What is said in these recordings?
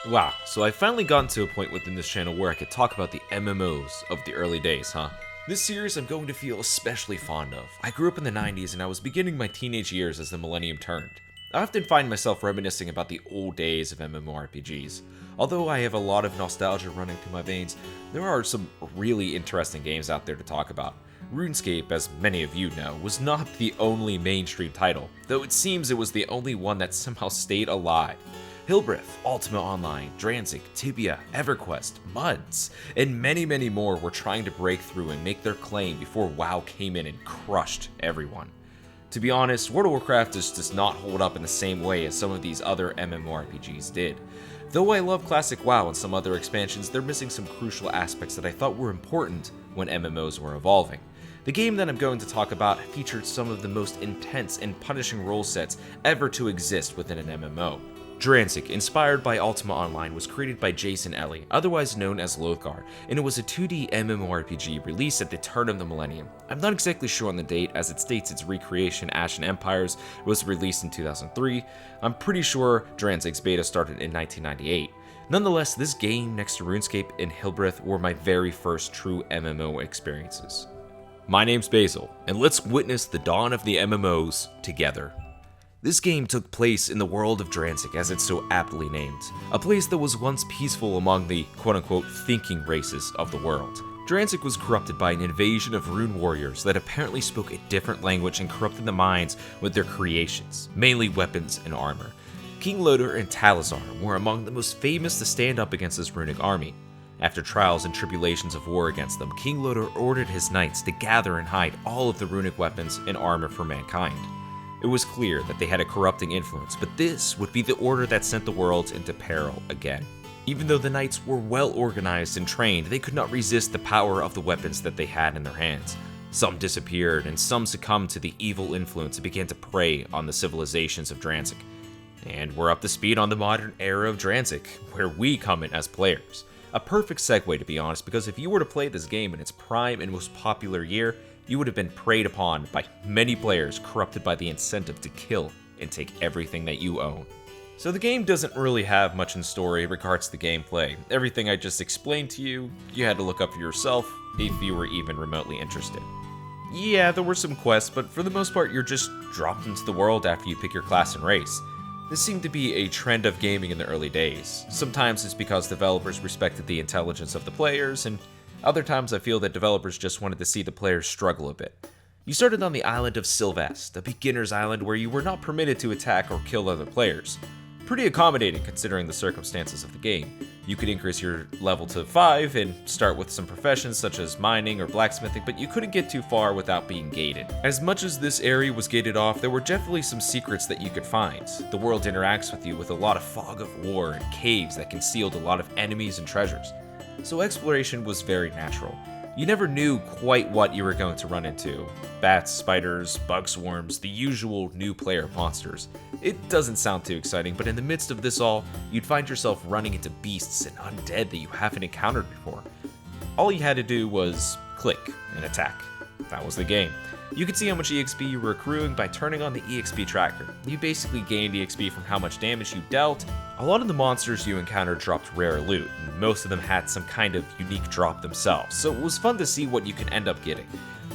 Wow, so I've finally gotten to a point within this channel where I could talk about the MMOs of the early days, huh? This series I'm going to feel especially fond of. I grew up in the 90s and I was beginning my teenage years as the millennium turned. I often find myself reminiscing about the old days of MMORPGs. Although I have a lot of nostalgia running through my veins, there are some really interesting games out there to talk about. RuneScape, as many of you know, was not the only mainstream title, though it seems it was the only one that somehow stayed alive. Hillbreath, Ultima Online, Dransik, Tibia, EverQuest, Muds, and many more were trying to break through and make their claim before WoW came in and crushed everyone. To be honest, World of Warcraft just does not hold up in the same way as some of these other MMORPGs did. Though I love classic WoW and some other expansions, they're missing some crucial aspects that I thought were important when MMOs were evolving. The game that I'm going to talk about featured some of the most intense and punishing role sets ever to exist within an MMO. Dransik, inspired by Ultima Online, was created by Jason Ely, otherwise known as Lothgar, and it was a 2D MMORPG released at the turn of the millennium. I'm not exactly sure on the date, as it states its recreation, Ashen Empires, was released in 2003. I'm pretty sure Dransik's beta started in 1998. Nonetheless, this game, next to RuneScape and Hillbreath, were my very first true MMO experiences. My name's Basil, and let's witness the dawn of the MMOs together. This game took place in the world of Dransik, as it's so aptly named, a place that was once peaceful among the quote-unquote thinking races of the world. Dransik was corrupted by an invasion of rune warriors that apparently spoke a different language and corrupted the minds with their creations, mainly weapons and armor. King Lothgar and Talazar were among the most famous to stand up against this runic army. After trials and tribulations of war against them, King Lothgar ordered his knights to gather and hide all of the runic weapons and armor for mankind. It was clear that they had a corrupting influence, but this would be the order that sent the world into peril again. Even though the knights were well organized and trained, they could not resist the power of the weapons that they had in their hands. Some disappeared, and some succumbed to the evil influence and began to prey on the civilizations of Dransik. And we're up to speed on the modern era of Dransik, where we come in as players. A perfect segue, to be honest, because if you were to play this game in its prime and most popular year, you would have been preyed upon by many players corrupted by the incentive to kill and take everything that you own. So the game doesn't really have much in story in regards to the gameplay. Everything I just explained to you, you had to look up for yourself if you were even remotely interested. Yeah, there were some quests, but for the most part you're just dropped into the world after you pick your class and race. This seemed to be a trend of gaming in the early days. Sometimes it's because developers respected the intelligence of the players, and other times I feel that developers just wanted to see the players struggle a bit. You started on the island of Sylvest, a beginner's island where you were not permitted to attack or kill other players. Pretty accommodating considering the circumstances of the game. You could increase your level to 5 and start with some professions such as mining or blacksmithing, but you couldn't get too far without being gated. As much as this area was gated off, there were definitely some secrets that you could find. The world interacts with you with a lot of fog of war and caves that concealed a lot of enemies and treasures. So exploration was very natural. You never knew quite what you were going to run into. Bats, spiders, bug swarms, the usual new player monsters. It doesn't sound too exciting, but in the midst of this all, you'd find yourself running into beasts and undead that you haven't encountered before. All you had to do was click and attack. That was the game. You could see how much EXP you were accruing by turning on the EXP tracker. You basically gained EXP from how much damage you dealt. A lot of the monsters you encountered dropped rare loot, and most of them had some kind of unique drop themselves, so it was fun to see what you can end up getting.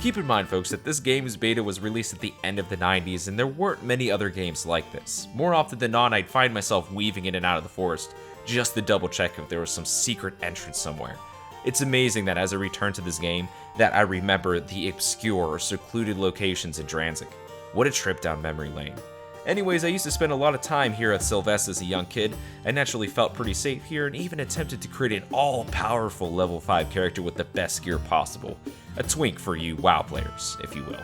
Keep in mind, folks, that this game's beta was released at the end of the 90s, and there weren't many other games like this. More often than not, I'd find myself weaving in and out of the forest, just to double check if there was some secret entrance somewhere. It's amazing that as I return to this game, that I remember the obscure or secluded locations in Dransik. What a trip down memory lane. Anyways, I used to spend a lot of time here at Sylvest as a young kid. I naturally felt pretty safe here and even attempted to create an all-powerful level 5 character with the best gear possible. A twink for you WoW players, if you will.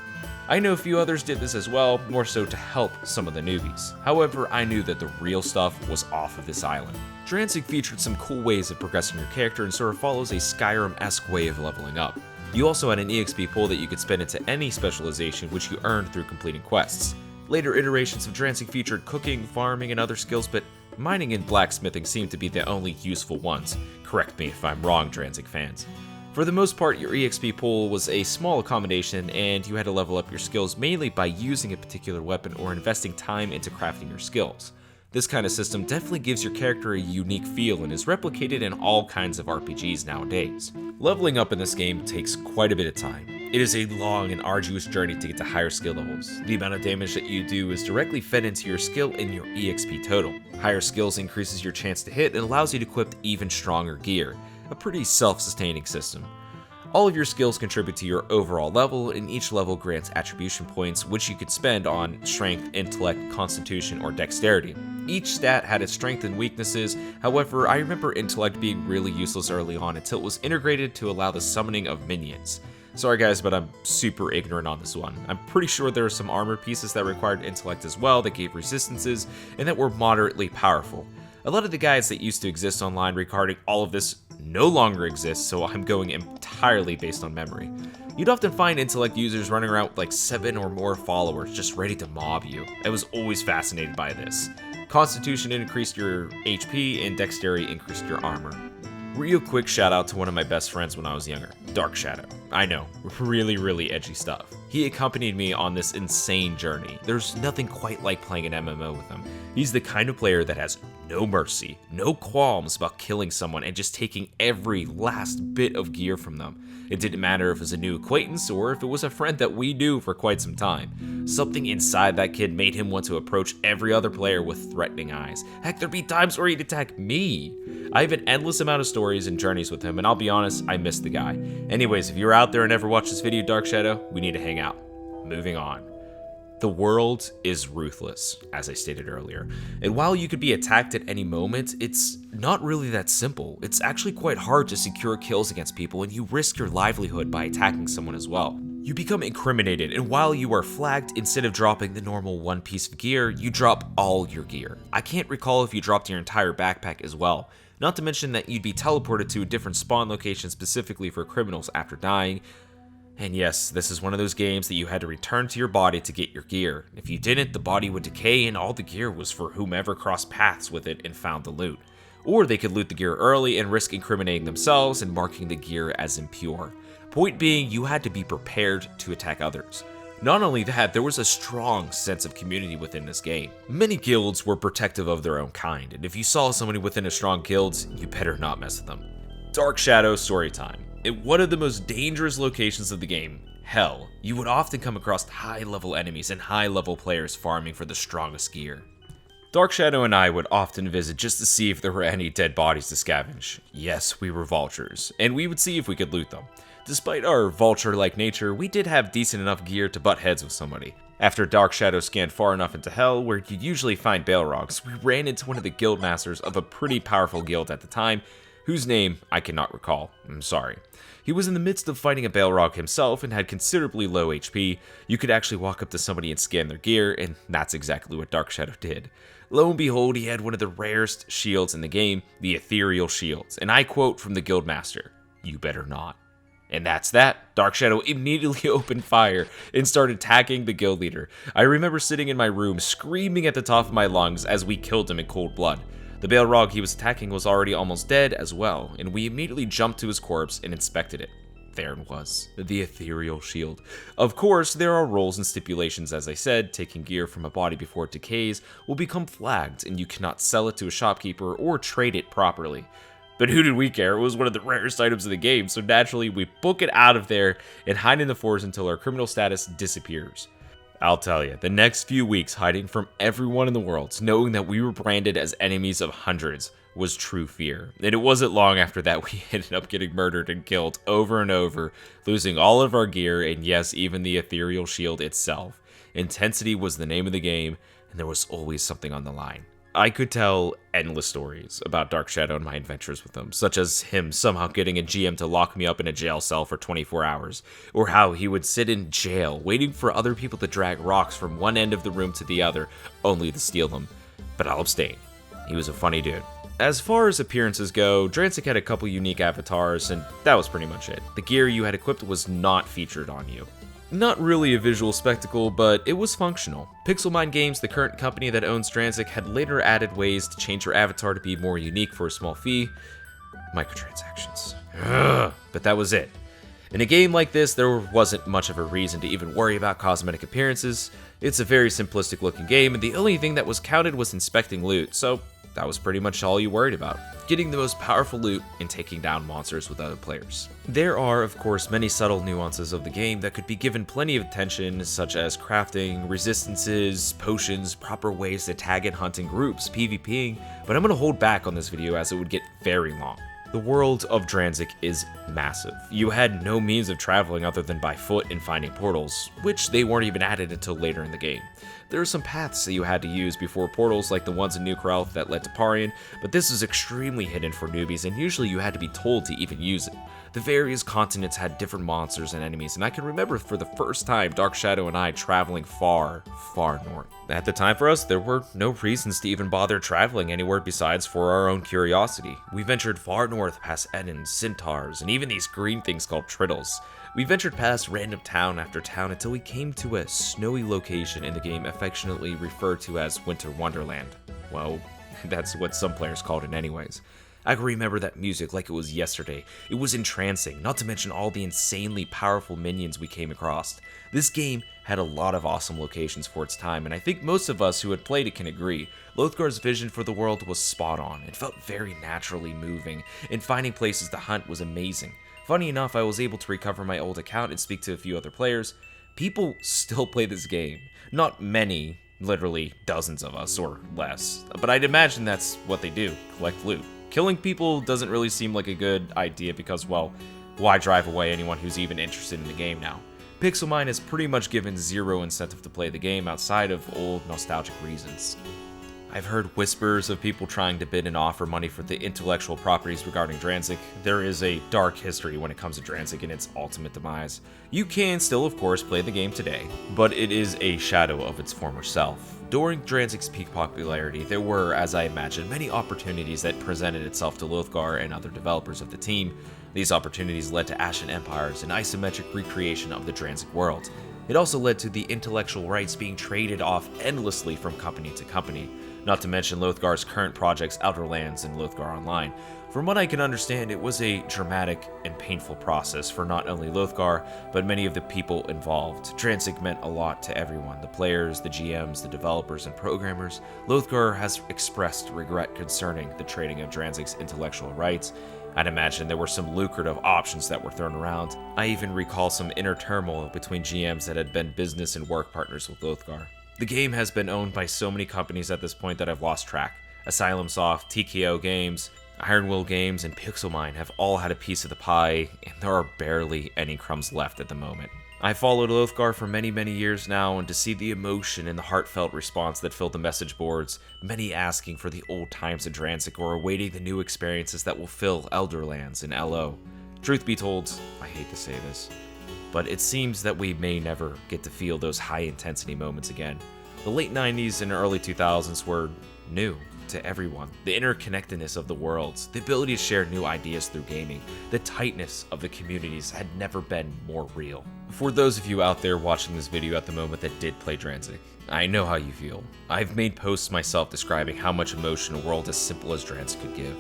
I know a few others did this as well, more so to help some of the newbies. However, I knew that the real stuff was off of this island. Dransik featured some cool ways of progressing your character and sort of follows a Skyrim-esque way of leveling up. You also had an EXP pool that you could spend into any specialization which you earned through completing quests. Later iterations of Dransik featured cooking, farming, and other skills, but mining and blacksmithing seemed to be the only useful ones. Correct me if I'm wrong, Dransik fans. For the most part, your EXP pool was a small accommodation, and you had to level up your skills mainly by using a particular weapon or investing time into crafting your skills. This kind of system definitely gives your character a unique feel and is replicated in all kinds of RPGs nowadays. Leveling up in this game takes quite a bit of time. It is a long and arduous journey to get to higher skill levels. The amount of damage that you do is directly fed into your skill and your EXP total. Higher skills increases your chance to hit and allows you to equip even stronger gear, a pretty self-sustaining system. All of your skills contribute to your overall level, and each level grants attribution points which you could spend on strength, intellect, constitution, or dexterity. Each stat had its strengths and weaknesses, however, I remember intellect being really useless early on until it was integrated to allow the summoning of minions. Sorry guys, but I'm super ignorant on this one. I'm pretty sure there are some armor pieces that required intellect as well that gave resistances and that were moderately powerful. A lot of the guides that used to exist online regarding all of this no longer exist, so I'm going entirely based on memory. You'd often find intellect users running around with like 7 or more followers just ready to mob you. I was always fascinated by this. Constitution increased your HP and dexterity increased your armor. Real quick shout out to one of my best friends when I was younger, Dark Shadow. I know, really edgy stuff. He accompanied me on this insane journey. There's nothing quite like playing an MMO with him. He's the kind of player that has no mercy, no qualms about killing someone and just taking every last bit of gear from them. It didn't matter if it was a new acquaintance or if it was a friend that we knew for quite some time. Something inside that kid made him want to approach every other player with threatening eyes. Heck, there'd be times where he'd attack me. I have an endless amount of stories and journeys with him, and I'll be honest, I miss the guy. Anyways, if you're out there and ever watched this video, Dark Shadow, we need to hang out. Moving on. The world is ruthless, as I stated earlier, and while you could be attacked at any moment, it's not really that simple. It's actually quite hard to secure kills against people, and you risk your livelihood by attacking someone as well. You become incriminated, and while you are flagged, instead of dropping the normal one piece of gear, you drop all your gear. I can't recall if you dropped your entire backpack as well, not to mention that you'd be teleported to a different spawn location specifically for criminals after dying. And yes, this is one of those games that you had to return to your body to get your gear. If you didn't, the body would decay and all the gear was for whomever crossed paths with it and found the loot. Or they could loot the gear early and risk incriminating themselves and marking the gear as impure. Point being, you had to be prepared to attack others. Not only that, there was a strong sense of community within this game. Many guilds were protective of their own kind, and if you saw somebody within a strong guild, you better not mess with them. Dark Shadow Storytime. At one of the most dangerous locations of the game, Hell, you would often come across high-level enemies and high-level players farming for the strongest gear. Dark Shadow and I would often visit just to see if there were any dead bodies to scavenge. Yes, we were vultures, and we would see if we could loot them. Despite our vulture-like nature, we did have decent enough gear to butt heads with somebody. After Dark Shadow scanned far enough into Hell, where you'd usually find Balrogs, we ran into one of the guild masters of a pretty powerful guild at the time, whose name I cannot recall. I'm sorry. He was in the midst of fighting a Balrog himself and had considerably low HP. You could actually walk up to somebody and scan their gear, and that's exactly what Dark Shadow did. Lo and behold, he had one of the rarest shields in the game, the Ethereal Shields, and I quote from the Guildmaster, "You better not." And that's that. Dark Shadow immediately opened fire and started attacking the guild leader. I remember sitting in my room screaming at the top of my lungs as we killed him in cold blood. The Balrog he was attacking was already almost dead as well, and we immediately jumped to his corpse and inspected it. There it was, the Ethereal Shield. Of course, there are rules and stipulations, as I said. Taking gear from a body before it decays will become flagged, and you cannot sell it to a shopkeeper or trade it properly. But who did we care? It was one of the rarest items of the game, so naturally we book it out of there and hide in the forest until our criminal status disappears. I'll tell you, the next few weeks hiding from everyone in the world, knowing that we were branded as enemies of hundreds, was true fear. And it wasn't long after that we ended up getting murdered and killed over and over, losing all of our gear and yes, even the Ethereal Shield itself. Intensity was the name of the game, and there was always something on the line. I could tell endless stories about Dark Shadow and my adventures with him, such as him somehow getting a GM to lock me up in a jail cell for 24 hours, or how he would sit in jail waiting for other people to drag rocks from one end of the room to the other, only to steal them. But I'll abstain. He was a funny dude. As far as appearances go, Dransik had a couple unique avatars, and that was pretty much it. The gear you had equipped was not featured on you. Not really a visual spectacle, but it was functional. Pixelmine Games, the current company that owns Transik, had later added ways to change your avatar to be more unique for a small fee. Microtransactions. Ugh, but that was it. In a game like this, there wasn't much of a reason to even worry about cosmetic appearances. It's a very simplistic looking game, and the only thing that was counted was inspecting loot, so that was pretty much all you worried about. Getting the most powerful loot and taking down monsters with other players. There are, of course, many subtle nuances of the game that could be given plenty of attention, such as crafting, resistances, potions, proper ways to tag and hunt in groups, PvPing, but I'm going to hold back on this video as it would get very long. The world of Dransik is massive. You had no means of traveling other than by foot and finding portals, which they weren't even added until later in the game. There are some paths that you had to use before portals like the ones in New Krauth that led to Parian, but this is extremely hidden for newbies and usually you had to be told to even use it. The various continents had different monsters and enemies, and I can remember for the first time Dark Shadow and I traveling far, far north. At the time for us, there were no reasons to even bother traveling anywhere besides for our own curiosity. We ventured far north past Edens, Centaurs, and even these green things called Triddles. We ventured past random town after town until we came to a snowy location in the game affectionately referred to as Winter Wonderland. Well, that's what some players called it anyways. I can remember that music like it was yesterday. It was entrancing, not to mention all the insanely powerful minions we came across. This game had a lot of awesome locations for its time, and I think most of us who had played it can agree. Lothgar's vision for the world was spot on. It felt very naturally moving, and finding places to hunt was amazing. Funny enough, I was able to recover my old account and speak to a few other players. People still play this game. Not many, literally dozens of us or less, but I'd imagine that's what they do, collect loot. Killing people doesn't really seem like a good idea because, well, why drive away anyone who's even interested in the game now? Pixelmine has pretty much given zero incentive to play the game outside of old nostalgic reasons. I've heard whispers of people trying to bid and offer money for the intellectual properties regarding Dransik. There is a dark history when it comes to Dransik and its ultimate demise. You can still, of course, play the game today, but it is a shadow of its former self. During Dransik's peak popularity, there were, as I imagined, many opportunities that presented itself to Lothgar and other developers of the team. These opportunities led to Ashen Empires, an isometric recreation of the Dransik world. It also led to the intellectual rights being traded off endlessly from company to company, not to mention Lothgar's current projects Elderlands and Lothgar Online. From what I can understand, it was a dramatic and painful process for not only Lothgar, but many of the people involved. Transik meant a lot to everyone, the players, the GMs, the developers, and programmers. Lothgar has expressed regret concerning the trading of Dransik's intellectual rights. I'd imagine there were some lucrative options that were thrown around. I even recall some inner turmoil between GMs that had been business and work partners with Lothgar. The game has been owned by so many companies at this point that I've lost track. Asylum Soft, TKO Games, Ironwill Games, and Pixelmine have all had a piece of the pie, and there are barely any crumbs left at the moment. I followed Lothgar for many years now, and to see the emotion and the heartfelt response that filled the message boards, many asking for the old times of Dransik or awaiting the new experiences that will fill Elderlands and LO. Truth be told, I hate to say this, but it seems that we may never get to feel those high-intensity moments again. The late 90s and early 2000s were new to everyone. The interconnectedness of the worlds, the ability to share new ideas through gaming, the tightness of the communities had never been more real. For those of you out there watching this video at the moment that did play Dransik, I know how you feel. I've made posts myself describing how much emotion a world as simple as Dransik could give.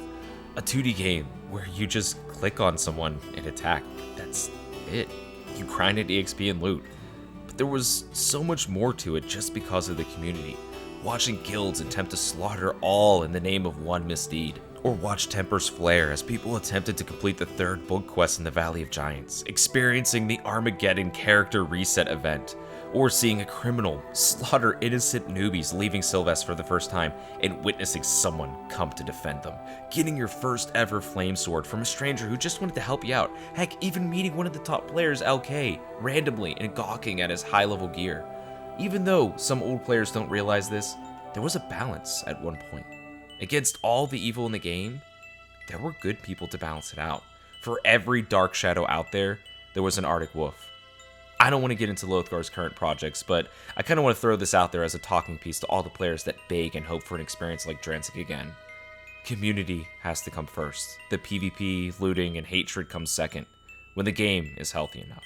A 2D game where you just click on someone and attack. That's it. You grinded EXP and loot. But there was so much more to it just because of the community. Watching guilds attempt to slaughter all in the name of one misdeed. Or watch tempers flare as people attempted to complete the third book quest in the Valley of Giants. Experiencing the Armageddon character reset event. Or seeing a criminal slaughter innocent newbies leaving Sylvest for the first time and witnessing someone come to defend them. Getting your first ever flame sword from a stranger who just wanted to help you out. Heck, even meeting one of the top players, LK, randomly and gawking at his high level gear. Even though some old players don't realize this, there was a balance at one point. Against all the evil in the game, there were good people to balance it out. For every dark shadow out there, there was an Arctic Wolf. I don't want to get into Lothgar's current projects, but I kind of want to throw this out there as a talking piece to all the players that beg and hope for an experience like Dransik again. Community has to come first. The PvP, looting, and hatred comes second, when the game is healthy enough.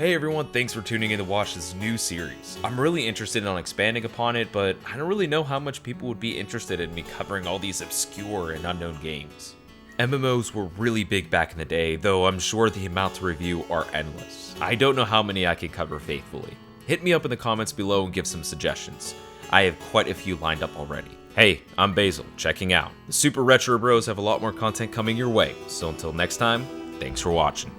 Hey everyone, thanks for tuning in to watch this new series. I'm really interested in expanding upon it, but I don't really know how much people would be interested in me covering all these obscure and unknown games. MMOs were really big back in the day, though I'm sure the amount to review are endless. I don't know how many I can cover faithfully. Hit me up in the comments below and give some suggestions. I have quite a few lined up already. Hey, I'm Basil, checking out. The Super Retro Bros have a lot more content coming your way, so until next time, thanks for watching.